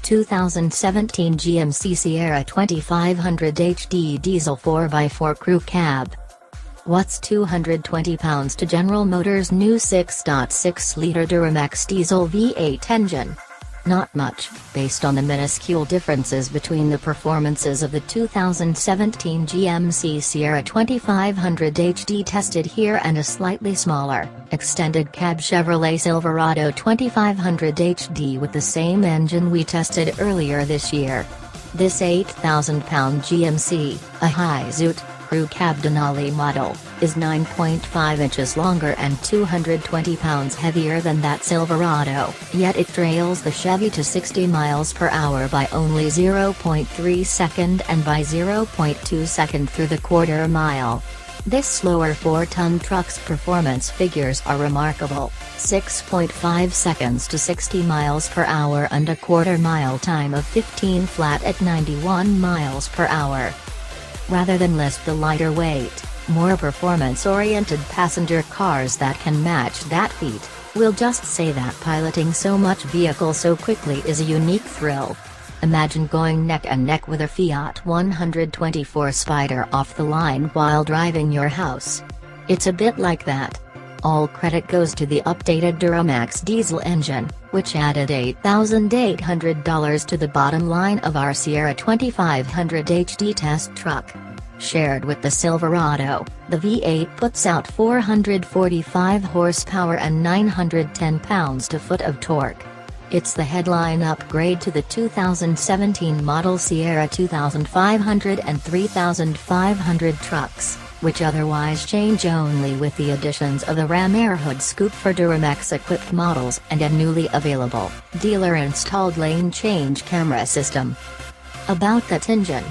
2017 GMC Sierra 2500 HD Diesel 4x4 Crew Cab. What's 220 pounds to General Motors' new 6.6-liter Duramax diesel V8 engine? Not much, based on the minuscule differences between the performances of the 2017 GMC Sierra 2500 HD tested here and a slightly smaller, extended cab Chevrolet Silverado 2500 HD with the same engine we tested earlier this year. This 8,000-pound GMC, a high-zoot, Crew Cab Denali model, is 9.5 inches longer and 220 pounds heavier than that Silverado, yet it trails the Chevy to 60 miles per hour by only 0.3 second and by 0.2 second through the quarter mile. This slower 4-ton truck's performance figures are remarkable: 6.5 seconds to 60 miles per hour and a quarter mile time of 15 flat at 91 miles per hour. Rather than list the lighter weight, more performance-oriented passenger cars that can match that feat, we'll just say that piloting so much vehicle so quickly is a unique thrill. Imagine going neck and neck with a Fiat 124 Spider off the line while driving your house. It's a bit like that. All credit goes to the updated Duramax diesel engine, which added $8,800 to the bottom line of our Sierra 2500 HD test truck. Shared with the Silverado, the V8 puts out 445 horsepower and 910 pounds-to-foot of torque. It's the headline upgrade to the 2017 model Sierra 2500 and 3500 trucks, which otherwise change only with the additions of the Ram Air Hood Scoop for Duramax-equipped models and a newly available, dealer-installed lane change camera system. About that engine.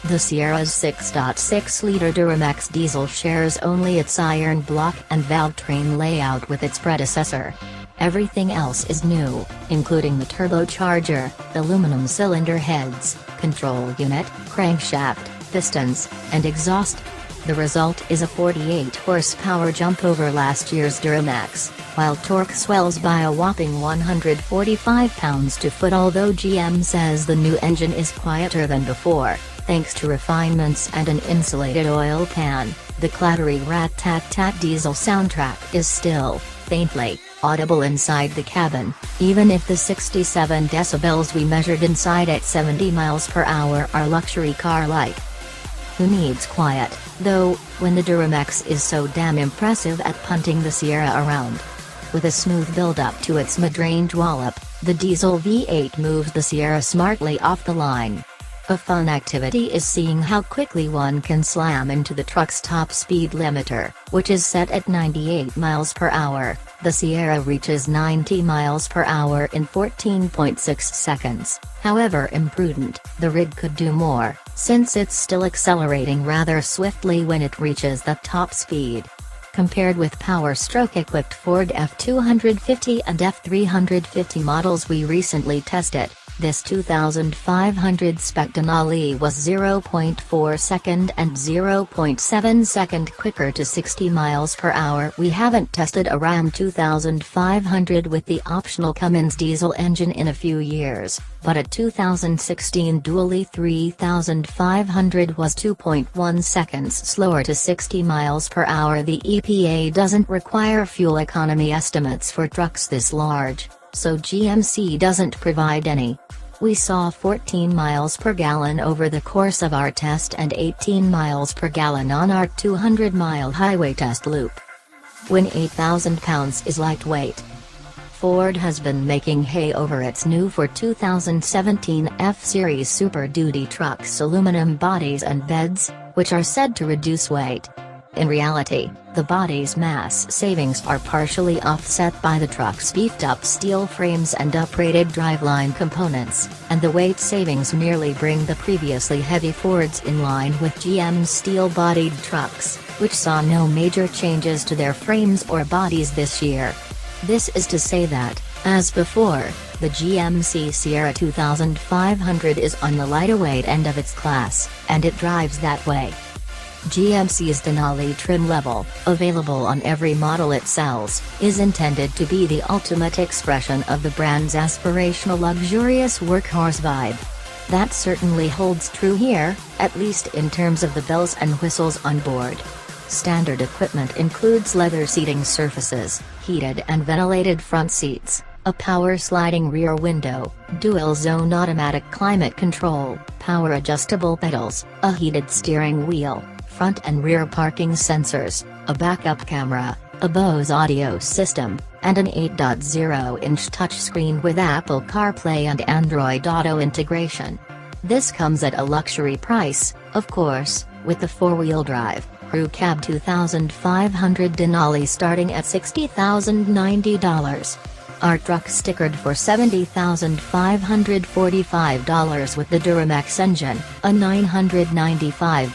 The Sierra's 6.6-liter Duramax diesel shares only its iron block and valve train layout with its predecessor. Everything else is new, including the turbocharger, aluminum cylinder heads, control unit, crankshaft, pistons, and exhaust. The result is a 48 horsepower jump over last year's Duramax, while torque swells by a whopping 145 pounds-to-foot. Although GM says the new engine is quieter than before, thanks to refinements and an insulated oil pan, the clattery rat-tat-tat diesel soundtrack is still, faintly, audible inside the cabin, even if the 67 decibels we measured inside at 70 miles per hour are luxury car-like. Who needs quiet, though, when the Duramax is so damn impressive at punting the Sierra around? With a smooth build-up to its mid-range wallop, the diesel V8 moves the Sierra smartly off the line. A fun activity is seeing how quickly one can slam into the truck's top speed limiter, which is set at 98 miles per hour. The Sierra reaches 90 miles per hour in 14.6 seconds. However imprudent, the rig could do more, since it's still accelerating rather swiftly when it reaches the top speed. Compared with Power Stroke-equipped Ford F250 and F350 models we recently tested, this 2500 spec Denali was 0.4 second and 0.7 second quicker to 60 miles per hour. We haven't tested a Ram 2500 with the optional Cummins diesel engine in a few years, but a 2016 Dually 3500 was 2.1 seconds slower to 60 miles per hour. The EPA doesn't require fuel economy estimates for trucks this large, so GMC doesn't provide any. We saw 14 miles per gallon over the course of our test and 18 miles per gallon on our 200-mile highway test loop. When 8,000 pounds is lightweight. Ford has been making hay over its new for 2017 F-Series Super Duty trucks aluminum bodies and beds, which are said to reduce weight. In reality, the body's mass savings are partially offset by the truck's beefed-up steel frames and uprated driveline components, and the weight savings merely bring the previously heavy Fords in line with GM's steel-bodied trucks, which saw no major changes to their frames or bodies this year. This is to say that, as before, the GMC Sierra 2500 is on the lighter weight end of its class, and it drives that way. GMC's Denali trim level, available on every model it sells, is intended to be the ultimate expression of the brand's aspirational luxurious workhorse vibe. That certainly holds true here, at least in terms of the bells and whistles on board. Standard equipment includes leather seating surfaces, heated and ventilated front seats, a power sliding rear window, dual-zone automatic climate control, power adjustable pedals, a heated steering wheel, front and rear parking sensors, a backup camera, a Bose audio system, and an 8.0-inch touchscreen with Apple CarPlay and Android Auto integration. This comes at a luxury price, of course, with the four-wheel drive Crew Cab 2500 Denali starting at $60,090. Art truck stickered for $70,545 with the Duramax engine, a $995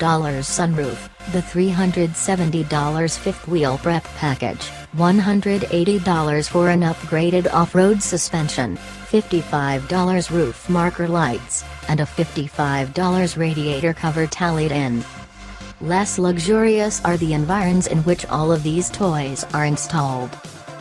sunroof, the $370 fifth wheel prep package, $180 for an upgraded off-road suspension, $55 roof marker lights, and a $55 radiator cover tallied in. Less luxurious are the environs in which all of these toys are installed.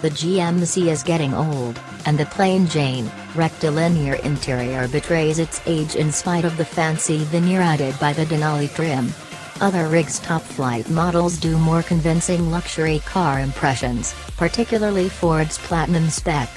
The GMC is getting old, and the plain Jane, rectilinear interior betrays its age in spite of the fancy veneer added by the Denali trim. Other rigs' top-flight models do more convincing luxury car impressions, particularly Ford's Platinum spec.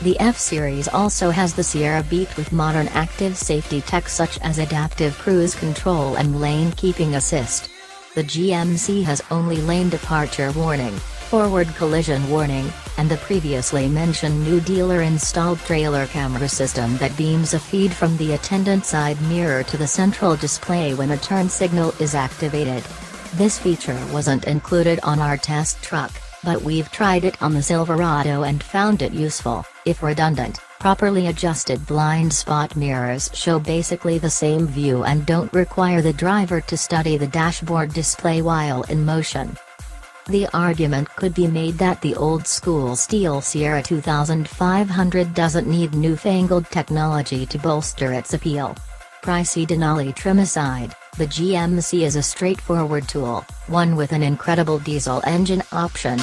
The F-Series also has the Sierra Beat with modern active safety tech such as adaptive cruise control and lane keeping assist. The GMC has only lane departure warning, forward collision warning, and the previously mentioned new dealer-installed trailer camera system that beams a feed from the attendant side mirror to the central display when a turn signal is activated. This feature wasn't included on our test truck, but we've tried it on the Silverado and found it useful. If redundant, properly adjusted blind spot mirrors show basically the same view and don't require the driver to study the dashboard display while in motion. The argument could be made that the old-school steel Sierra 2500 doesn't need newfangled technology to bolster its appeal. Pricey Denali trim aside, the GMC is a straightforward tool, one with an incredible diesel engine option.